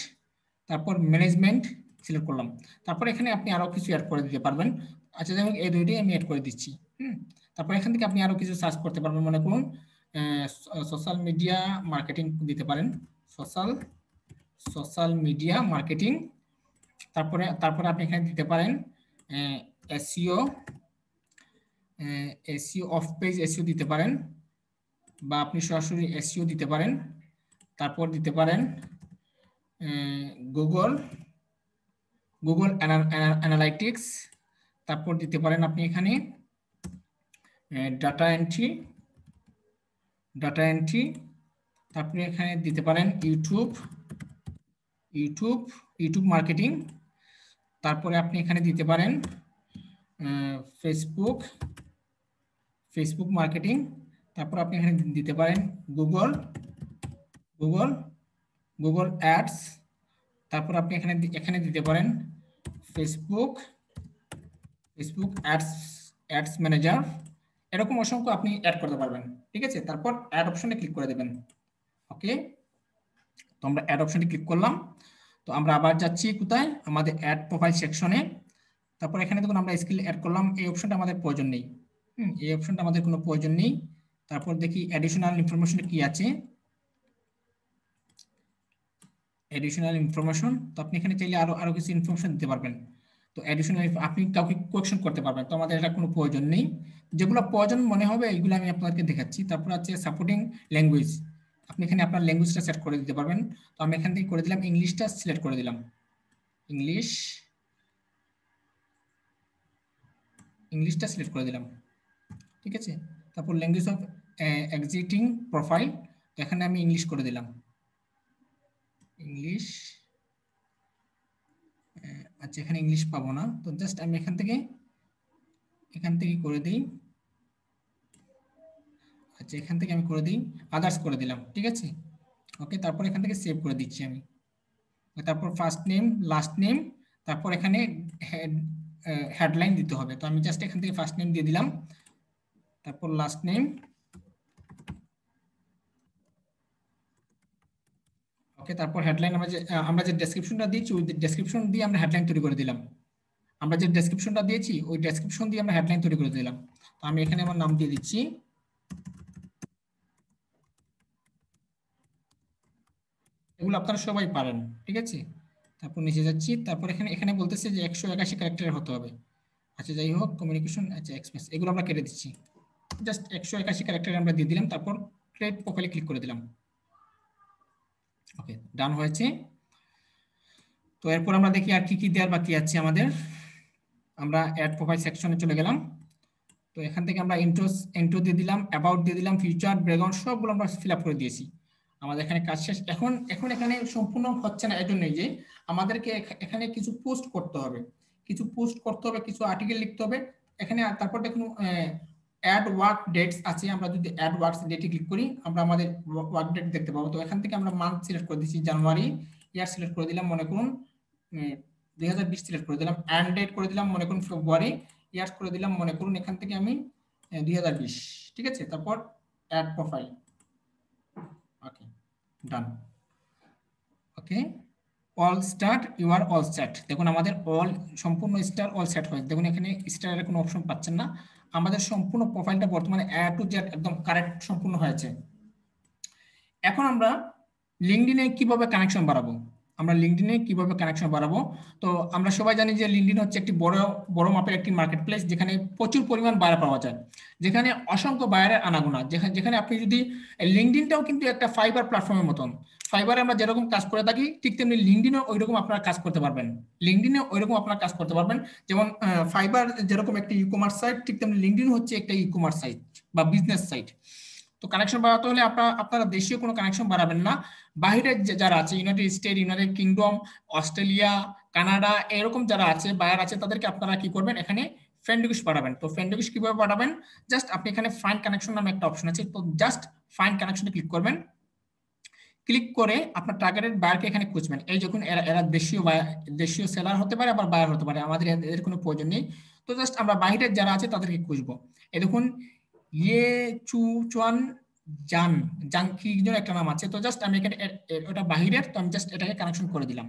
তারপর ম্যানেজমেন্ট সিলেক্ট করলাম। তারপর এখানে আপনি আরো কিছু অ্যাড করে দিতে পারবেন। আচ্ছা যাই হোক, এই দুইটাই আমি অ্যাড করে দিচ্ছি। তারপর এখান থেকে আপনি আরো কিছু সার্চ করতে পারবেন, মনে করুন সোশ্যাল মিডিয়া মার্কেটিং দিতে পারেন, সোশ্যাল সোশ্যাল মিডিয়া মার্কেটিং। তারপরে তারপরে আপনি এখানে দিতে পারেন SEO, SEO of page SEO দিতে পারেন, বা আপনি সরাসরি এসইও দিতে পারেন। তারপর দিতে পারেন গুগল গুগল অ্যানালাইটিক্স। তারপর দিতে পারেন আপনি এখানে ডাটা এন্ট্রি, ডাটা এন্ট্রি। তারপরে এখানে দিতে পারেন ইউটিউব, ইউটিউব ইউটিউব মার্কেটিং। তারপরে আপনি এখানে দিতে পারেন ফেসবুক, ফেসবুক মার্কেটিং। তারপর আপনি এখানে দিতে পারেন গুগল, গুগল গুগল অ্যাডস। তারপর আপনি এখানে এখানে দিতে পারেন Facebook, Facebook ads, ads manager. এরকম অসংখ্য আপনি অ্যাড করতে পারবেন। ঠিক আছে, তারপর অ্যাড অপশনে ক্লিক করে দেবেন। ওকে, তো আমরা অ্যাড অপশনে ক্লিক করলাম। তো আমরা আবার যাচ্ছি কোথায়, আমাদের অ্যাড প্রোফাইল সেকশনে। তারপর এখানে দেখুন আমরা স্কিল অ্যাড করলাম, এই অপশনটা আমাদের প্রয়োজন নেই। এই অপশনটা আমাদের কোনো প্রয়োজন নেই। তারপর দেখি অ্যাডিশনাল ইনফরমেশন কি আছে, অ্যাডিশনাল ইনফরমেশন। তো আপনি এখানে চাইলে আরো আরো কিছু ইনফরমেশন দিতে পারবেন। তো অ্যাডিশনাল আপনি কাউকে কোয়েকশন করতে পারবেন, তো আমাদের এটা কোনো প্রয়োজন নেই। যেগুলো প্রয়োজন মনে হবে এইগুলো আমি আপনাদেরকে দেখাচ্ছি। তারপর আছে সাপোর্টিং ল্যাঙ্গুয়েজ, আপনি এখানে আপনার ল্যাঙ্গুয়েজটা সেট করে দিতে পারবেন। তো আমি এখান থেকে করে দিলাম ইংলিশটা সিলেক্ট করে দিলাম, ইংলিশ, ইংলিশটা সিলেক্ট করে দিলাম। ঠিক আছে, তারপর ল্যাঙ্গুয়েজ অফ এক্সিস্টিং প্রোফাইল, এখানে আমি ইংলিশ করে দিলাম, ইংলিশ। আচ্ছা এখানে ইংলিশ পাবো না, তো জাস্ট আমি এখান থেকে করে দিই। আচ্ছা এখান থেকে আমি করে দিই আদার্স করে দিলাম। ঠিক আছে, ওকে, তারপর এখান থেকে সেভ করে দিচ্ছি আমি। তারপর ফার্স্ট নেম, লাস্ট নেম, তারপর এখানে হেডলাইন দিতে হবে। তো আমি জাস্ট এখান থেকে ফার্স্ট নেম দিয়ে দিলাম, তারপর লাস্ট নেম। ওকে, তারপর হেডলাইন আমরা যে ডেসক্রিপশনটা দিয়েছি ওই ডেসক্রিপশন দিয়ে আমরা হেডলাইন তৈরি করে দিলাম। আমরা যে ডেসক্রিপশনটা দিয়েছি ওই ডেসক্রিপশন দিয়ে আমরা হেডলাইন তৈরি করে দিলাম। তো আমি এখানে আমার নাম দিয়ে দিচ্ছি, এগুলো আপনারা সবাই পারেন। ঠিক আছে, তারপর নিচে যাচ্ছি, তারপর এখানে এখানে বলতেছে যে 181 ক্যারেক্টারের হতে হবে। আচ্ছা যাই হোক, কমিউনিকেশন, আচ্ছা এক্সপ্রেস, এগুলো আমরা কেটে দিচ্ছি। জাস্ট 181 ক্যারেক্টার আমরা দিয়ে দিলাম, তারপর ক্রিয়েট প্রোফাইলে ক্লিক করে দিলাম। ওকে, ডান হয়েছে। তো এরপর আমরা দেখি আর কি কি দেওয়ার বাকি আছে আমাদের। আমরা অ্যাড প্রোফাইল সেকশনে চলে গেলাম। তো এখান থেকে আমরা ইন্ট্রো দিয়ে দিলাম, অ্যাবাউট দিয়ে দিলাম, ফিউচার, ব্যাকগ্রাউন্ড সবগুলো আমরা ফিল আপ করে দিয়েছি। আমাদের এখানে কাজ শেষ। এখন এখন এখানে সম্পূর্ণ হচ্ছে না, এজন্যই যে আমাদেরকে এখানে কিছু পোস্ট করতে হবে, কিছু পোস্ট করতে হবে, কিছু আর্টিকেল লিখতে হবে এখানে। তারপর দেখুন অ্যাড ওয়ার্ক ডেটস আছে, আমরা যদি অ্যাড ওয়ার্কস ডেটে ক্লিক করি আমরা আমাদের ওয়ার্ক ডেট দেখতে পাবো। তো এখান থেকে আমরা মান্থ সিলেক্ট করে দিচ্ছি জানুয়ারি, ইয়ার সিলেক্ট করে দিলাম মনে করুন 2020 সিলেক্ট করে দিলাম, অ্যান্ড ডেট করে দিলাম মনে করুন ফেব্রুয়ারি, ইয়ার্স করে দিলাম মনে করুন এখান থেকে আমি 2020, ঠিক আছে। তারপর add profile, okay done, okay all start you are all set. দেখুন আমাদের অল সম্পূর্ণ স্টার অল সেট হয়েছে। দেখুন এখানে স্টারের কোনো অপশন পাচ্ছেন না, আমাদের সম্পূর্ণ প্রোফাইলটা বর্তমানে এ টু জেড একদম কারেক্ট সম্পূর্ণ হয়েছে। এখন আমরা লিঙ্কডইনে কিভাবে কানেকশন বাড়াবো, আমরা লিঙ্কডইনে কিভাবে কানেকশন বাড়াবো। তো আমরা সবাই জানি যে লিঙ্কডইন হচ্ছে একটি বড় বড় মাপের একটি মার্কেট প্লেস, যেখানে প্রচুর পরিমাণ বায়ার পাওয়া যায়, যেখানে অসংখ্য বায়ারের আনাগোনা, যেখানে আপনি যদি লিঙ্কডইনটাও কিন্তু একটা ফাইবার প্ল্যাটফর্মের মতন, ফাইবারে আমরা যেরকম কাজ করে থাকি ঠিক তেমনি লিঙ্কডইনে ওইরকম আপনারা কাজ করতে পারবেন, লিঙ্কডইনে ওইরকম আপনারা কাজ করতে পারবেন। যেমন ফাইবার যেরকম একটা ই কমার্স সাইট, ঠিক তেমনি লিঙ্কডইন হচ্ছে একটা ই কমার্স সাইট বা বিজনেস সাইট। তো কানেকশন বাড়াতে হলে আপনারা দেশীয় কোনো কানেকশন বাড়াবেন না, বাইরের যারা আছে United state, United kingdom, Australia, Canada এরকম যারা আছে বায়ার আছে তাদেরকে আপনারা কি করবেন, এখানে ফ্রেন্ড রিকোয়েস্ট পাঠাবেন। তো ফ্রেন্ড রিকোয়েস্ট কিভাবে পাঠাবেন, জাস্ট আপনি এখানে ফাইন্ড কানেকশন নামে একটা অপশন আছে, তো জাস্ট ফাইন্ড কানেকশনে ক্লিক করবেন, ক্লিক করে আপনার টার্গেটেড বায়ারকে এখানে খুঁজবেন। এই যখন এরা দেশীয় সেলার হতে পারে আবার বায়ার হতে পারে, আমাদের এদের কোনো প্রয়োজন নেই। তো জাস্ট আমরা বাইরের যারা আছে তাদেরকে খুঁজবো। এই দেখুন ইয়ে চুয়ান জান জাং কি যেন একটা নাম আছে, তো জাস্ট আমি এখানে ওটা বাহিরের, তো আমি জাস্ট এটাকে কানেকশন করে দিলাম,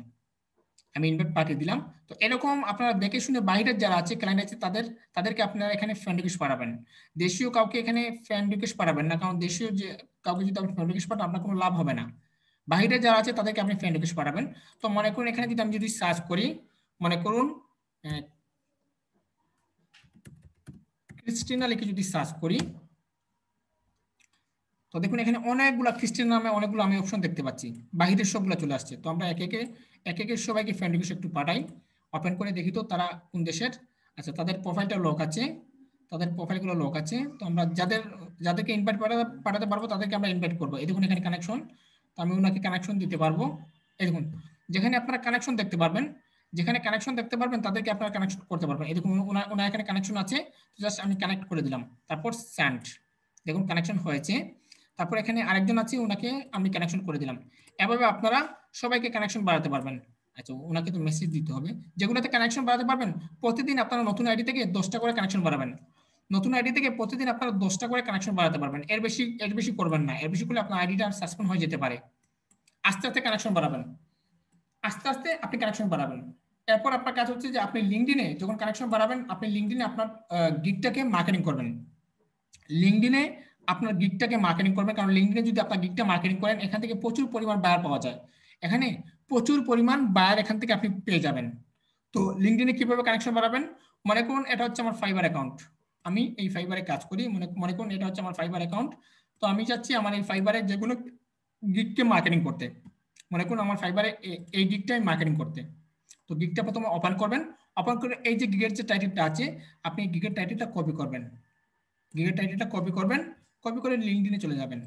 আমি ইনভাইট পাঠিয়ে দিলাম। তো এরকম আপনারা দেখে শুনে বাইরের যারা আছে ক্লায়েন্ট আছে তাদেরকে আপনারা এখানে ফ্রেন্ড রিকোয়েস্ট পাঠাবেন। দেশীয় কাউকে এখানে ফ্রেন্ড রিকোয়েস্ট পাঠাবেন না, কারণ দেশীয় যে কাউকে যদি আপনি ফ্রেন্ড রিকোয়েস্ট পাঠান আপনার কোনো লাভ হবে না, বাইরে যারা আছে তাদেরকে আপনি ফ্রেন্ড রিকোয়েস্ট পাঠাবেন। তো মনে করুন এখানে যদি আমি সার্চ করি, মনে করুন ক্রিস্টিনা লিখে যদি সার্চ করি, তো দেখুন এখানে অনেকগুলা খ্রিস্টান নামে অনেকগুলো আমি অপশন দেখতে পাচ্ছি, বাহিরের সবগুলো চলে আসছে। তো আমরা একে একে সবাইকে ফ্রেন্ড রিকোয়েস্ট একটু পাঠাই, ওপেন করে দেখি তো তারা কোন দেশের। আচ্ছা তাদের প্রোফাইলটা লক আছে, তাদের প্রোফাইলগুলো লক আছে। তো আমরা যাদেরকে ইনভাইট পাঠাতে পারবো তাদেরকে আমরা ইনভাইট করবো। এই দেখুন এখানে কানেকশন, তো আমি ওনাকে কানেকশন দিতে পারবো। এই দেখুন যেখানে আপনারা কানেকশন দেখতে পারবেন, যেখানে কানেকশন দেখতে পারবেন তাদেরকে আপনারা কানেকশন করতে পারবেন। এই দেখুন ওনার এখানে কানেকশন আছে, জাস্ট আমি কানেক্ট করে দিলাম, তারপর সেন্ড, দেখুন কানেকশন হয়েছে। তারপর এখানে আরেকজন আছে, ওনাকে আমি কানেকশন করে দিলাম। এভাবে আপনারা সবাইকে কানেকশন বাড়াতে পারবেন। আচ্ছা ওনাকে তো মেসেজ দিতে হবে, যেগুলোতে কানেকশন বাড়াতে পারবেন প্রতিদিন আপনারা নতুন আইডি থেকে 10টা করে কানেকশন বাড়াবেন, নতুন আইডি থেকে প্রতিদিন আপনারা 10টা করে কানেকশন বাড়াতে পারবেন, এর বেশি করবেন না, এর বেশি করলে আপনার আইডিটা সাসপেন্ড হয়ে যেতে পারে। আস্তে আস্তে কানেকশন বাড়াবেন, আস্তে আস্তে আপনি কানেকশন বাড়াবেন। এরপর আপনার কাজ হচ্ছে যে আপনি লিঙ্কডইনে যখন কানেকশন বাড়াবেন, আপনি লিঙ্কডইনে আপনার গিগটাকে মার্কেটিং করবেন, লিঙ্কডইনে আপনার গিগটাকে মার্কেটিং করবেন, কারণ লিঙ্কডইনে যদি আপনার গিগটা মার্কেটিং করেন এখান থেকে প্রচুর পরিমাণ বায়ার পাওয়া যায়, এখানে প্রচুর পরিমাণ বায়ার এখান থেকে আপনি পেয়ে যাবেন। তো লিঙ্কডইনে কিভাবে কানেকশন বাড়াবেন, মনে করুন এটা হচ্ছে আমার ফাইবার অ্যাকাউন্ট, আমি এই ফাইবারে কাজ করি, মনে করুন এটা হচ্ছে আমার ফাইবার অ্যাকাউন্ট। তো আমি চাচ্ছি আমার এই ফাইবারে যেগুলো গিগকে মার্কেটিং করতে, মনে করুন আমার ফাইবারে এই গিগটা আমি মার্কেটিং করতে। তো গিগটা প্রথমে ওপেন করবেন, ওপেন করে এই যে গিগের যে টাইটেলটা আছে আপনি গিগের টাইটেলটা কপি করবেন, গিগের টাইটেলটা কপি করবেন, কপি করে লিঙ্কডইনে চলে যাবেন।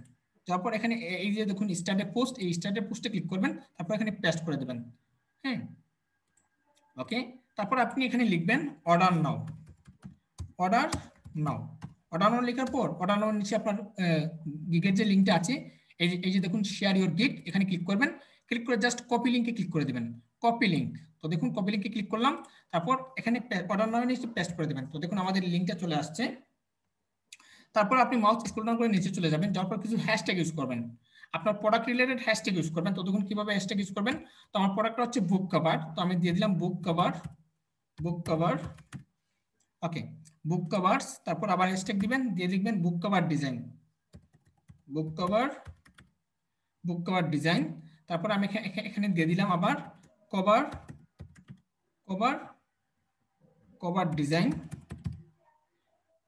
তারপর এখানে এই যে দেখুন স্টার্টে পোস্ট, এই স্টার্টে পোস্টে ক্লিক করবেন, তারপর এখানে পেস্ট করে দেবেন। হ্যাঁ ওকে, তারপর আপনি এখানে লিখবেন অর্ডার নাও, অর্ডার নাও, অর্ডার নাও লেখার পর অর্ডার নাও নিচে আপনার গিগের যে লিঙ্কটা আছে, এই যে দেখুন শেয়ার ইউর গিগ, এখানে ক্লিক করবেন, ক্লিক করে জাস্ট কপি লিঙ্কে ক্লিক করে দিবেন, কপি লিঙ্ক। তো দেখুন কপি লিঙ্কে ক্লিক করলাম, তারপর এখানে অর্ডার নাও নিচে পেস্ট করে দেবেন। তো দেখুন আমাদের লিঙ্কটা চলে আসছে। তারপর আপনি মাউস স্ক্রল ডাউন করে নিচে চলে যাবেন, যাওয়ার পর কিছু হ্যাশট্যাগ ইউজ করবেন, আপনার প্রোডাক্ট রিলেটেড হ্যাশট্যাগ ইউজ করবেন। তো দেখুন কিভাবে হ্যাশট্যাগ ইউজ করবেন, তো আমার প্রোডাক্টটা হচ্ছে বুক কভার, তো আমি দিয়ে দিলাম বুক কভার, বুক কভার, ওকে বুক কভারস। তারপর আবার হ্যাশট্যাগ দিবেন, দিয়ে লিখবেন বুক কভার ডিজাইন, বুক কভার, বুক কভার ডিজাইন। তারপর আমি এখানে দিয়ে দিলাম আবার cover, cover, cover design,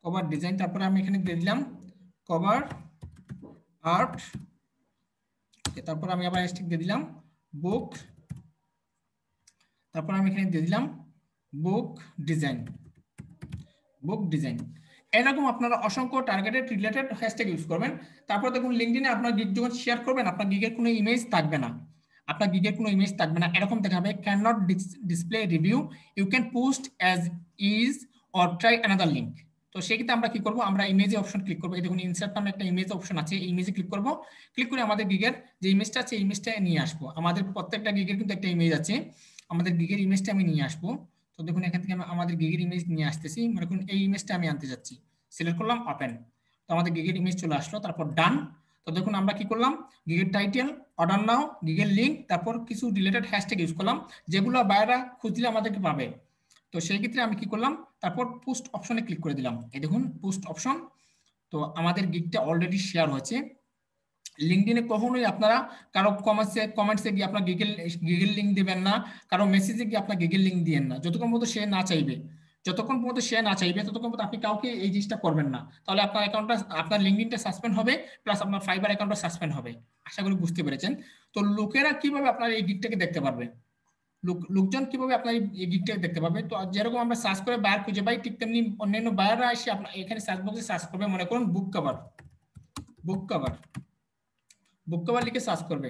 cover design. তারপরে আমি এখানে দিয়ে দিলাম কভার আর্ট, তারপর আমি আবার হ্যাশট্যাগ দিয়ে দিলাম বুক, তারপর আমি এখানে দিয়ে দিলাম বুক ডিজাইন, বুক ডিজাইন। এরকম আপনারা অসংখ্য টার্গেটেড রিলেটেড হ্যাশট্যাগ ইউজ করবেন। তারপর দেখুন লিঙ্কডইনে আপনার গিগ যখন শেয়ার করবেন আপনার গিগের কোনো ইমেজ থাকবে না, আপনার গিগের কোনো ইমেজ থাকবে না, এরকম দেখাবে can not display review, you can post as is or try another link. তো সেক্ষেত্রে আমরা কি করব, আমরা ইমেজে অপশন ক্লিক করবো। এই দেখুন ইনসার্ট নামে একটা ইমেজ অপশন আছে, এই ইমেজে ক্লিক করব। ক্লিক করে আমাদের গিগের যে ইমেজটা আছে ইমেজটা নিয়ে আসবো। আমাদের প্রত্যেকটা গিগের কিন্তু একটা ইমেজ আছে, আমাদের গিগের ইমেজটা আমি নিয়ে আসবো। তো দেখুন এখান থেকে আমি আমাদের গিগের ইমেজ নিয়ে আসতেছি, মনে করুন এই ইমেজটা আমি আনতে যাচ্ছি। সিলেক্ট করলাম, ওপেন। তো আমাদের গিগের ইমেজ চলে আসলো, তারপর ডান। তো দেখুন আমরা কি করলাম, গিগের টাইটেল, অর্ডার নাও, গিগের লিঙ্ক, তারপর কিছু রিলেটেড হ্যাশট্যাগ ইউজ করলাম যেগুলো বাইরে খুঁজলে আমাদেরকে পাবে। তো সেই ক্ষেত্রে আমি কি করলাম, তারপর পোস্ট অপশনে ক্লিক করে দিলাম। এই দেখুন পোস্ট অপশন। তো আমাদের গিগটা অলরেডি শেয়ার হয়েছে। লিঙ্কডইনে কখনোই আপনারা কারো কমেন্টসে গিয়ে আপনার গিগেল লিঙ্ক দিবেন না, কারো মেসেজে গিয়ে আপনার গিগেল লিঙ্ক দিবেন না, যতক্ষণ পর্যন্ত সে না চাইবে। যতক্ষণ পর্যন্ত সে না চাইবে ততক্ষণ পর্যন্ত আপনি কাউকে এই জিনিসটা করবেন না, তাহলে আপনার অ্যাকাউন্টটা, আপনার লিঙ্কডইনটা সাসপেন্ড হবে, প্লাস আপনার ফাইবার অ্যাকাউন্টটা সাসপেন্ড হবে। আশা করি বুঝতে পেরেছেন। তো লোকেরা কিভাবে আপনার এই গিগটাকে দেখতে পারবে, লোকজন কিভাবে আপনার এই গিগটাকে দেখতে পাবে। তো যেরকম আমরা সার্চ করে বায়ার খুঁজে পাই, ঠিক তেমনি অন্যান্য বায়াররা এসে আপনার এখানে সার্চ বক্সে সার্চ করবে, মনে করুন বুক কভার, বুক কভার, বুক কভার লিখে সার্চ করবে।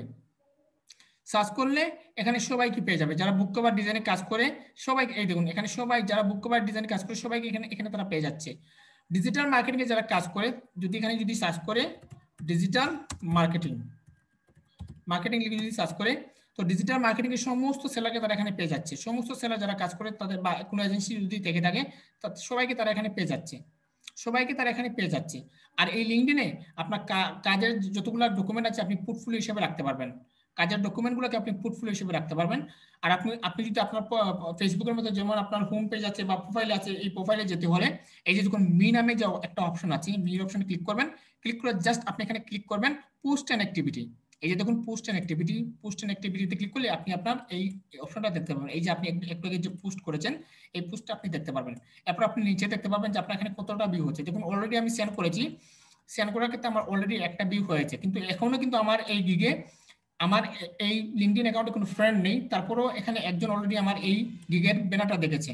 সার্চ করলে এখানে সবাই কি পেয়ে যাবে, যারা বুক কভার ডিজাইনে কাজ করে সবাই, এই দেখুন এখানে সবাই যারা বুক কভার ডিজাইনে কাজ করে সবাইকে এখানে এখানে তারা পেয়ে যাচ্ছে। ডিজিটাল মার্কেটিং এ যারা কাজ করে যদি এখানে যদি সার্চ করে ডিজিটাল মার্কেটিং, মার্কেটিং লিখে যদি সার্চ করে, তো ডিজিটাল মার্কেটিং এর সমস্ত সেলারকে তারা এখানে পেয়ে যাচ্ছে। সমস্ত সেলার যারা কাজ করে তাদের বা কোনো এজেন্সি যদি থেকে থাকে সবাইকে তারা এখানে পেয়ে যাচ্ছে, সবাইকে তারা এখানে পেয়ে যাচ্ছে। আর এই লিঙ্কডইনে আপনার কাজের যতগুলো ডকুমেন্ট আছে আপনি পোর্টফোলিও হিসেবে রাখতে পারবেন, কাজের ডকুমেন্টগুলোকে আপনি পোর্টফোলিও হিসেবে রাখতে পারবেন। আর আপনি আপনি যদি আপনার ফেসবুকের মধ্যে যেমন আপনার হোম পেজ আছে বা প্রোফাইল আছে, এই প্রোফাইলে যেতে হলে এই যে দেখুন মি নামে যে একটা অপশন আছে, মি অপশনে ক্লিক করবেন। ক্লিক করে জাস্ট আপনি এখানে ক্লিক করবেন পোস্ট অ্যান্ড অ্যাক্টিভিটি। এই যে দেখুন post and activity, post and অ্যাক্টিভিটিতে ক্লিক করলে আপনি আপনার এই অপশনটা দেখতে পাবেন। এই যে আপনি একটু আগে যে পোস্ট করেছেন এই পোস্টটা আপনি দেখতে পারবেন। এরপর আপনি নিচে দেখতে পাবেন যে আপনার এখানে কতটা ভিউ হচ্ছে। দেখুন অলরেডি আমি সেন্ড করেছি, সেন্ড করার ক্ষেত্রে আমার অলরেডি একটা ভিউ হয়েছে, কিন্তু এখনো কিন্তু আমার এই গিগে আমার এই লিঙ্কডইন অ্যাকাউন্টে কোনো ফ্রেন্ড নেই, তারপরেও এখানে একজন অলরেডি আমার এই গিগের ব্যানারটা দেখেছে।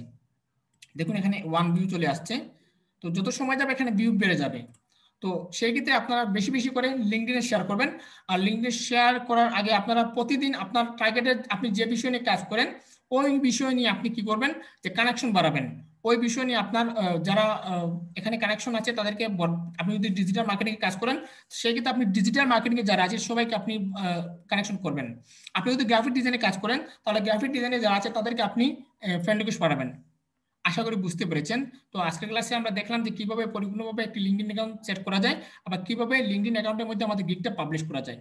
দেখুন এখানে 1 ভিউ চলে আসছে। তো যত সময় যাবে এখানে ভিউ বেড়ে যাবে। তো সেই ক্ষেত্রে আপনারা বেশি বেশি করে লিঙ্কডইনে শেয়ার করবেন। আর লিঙ্কডইনে শেয়ার করার আগে আপনারা প্রতিদিন আপনার টার্গেটের আপনি যে বিষয় নিয়ে কাজ করেন ওই বিষয় নিয়ে আপনি কি করবেন, যে কানেকশন বাড়াবেন। ওই বিষয় নিয়ে আপনার যারা এখানে কানেকশন আছে তাদেরকে আপনি যদি ডিজিটাল মার্কেটিং কাজ করেন সেই ক্ষেত্রে আপনি ডিজিটাল মার্কেটিং এ যারা আছে সবাইকে আপনি কানেকশন করবেন। আপনি যদি গ্রাফিক ডিজাইনে কাজ করেন তাহলে গ্রাফিক ডিজাইনে যারা আছে তাদেরকে আপনি ফ্রেন্ড রিকোয়েস্ট পাঠাবেন। আশা করি বুঝতে পেরেছেন। তো আজকের ক্লাসে আমরা দেখলাম যে কিভাবে পরিপূর্ণভাবে একটি লিঙ্কডইন অ্যাকাউন্ট সেট করা যায়, আবার কিভাবে লিঙ্কডইন অ্যাকাউন্টের মধ্যে আমাদের গিগটা পাবলিশ করা যায়।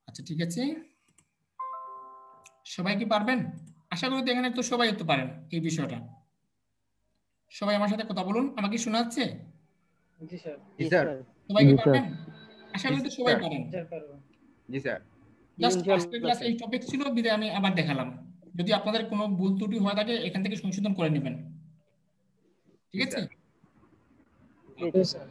আচ্ছা ঠিক আছে, সবাই কি পারবেন? আশা করি তো এখানে তো সবাই তো পারেন এই বিষয়টা। সবাই আমার সাথে কথা বলুন, আমাকে শোনা যাচ্ছে? জি স্যার। জি স্যার। সবাই কি পারবেন? আশা করি তো সবাই পারেন। জি স্যার। জাস্ট আজকের ক্লাস এই টপিক ছিল, বিদায় আমি আবার দেখালাম। যদি আপনাদের কোনো ভুল ত্রুটি হয়ে থাকে এখান থেকে সংশোধন করে নেবেন, ঠিক আছে? স্যার।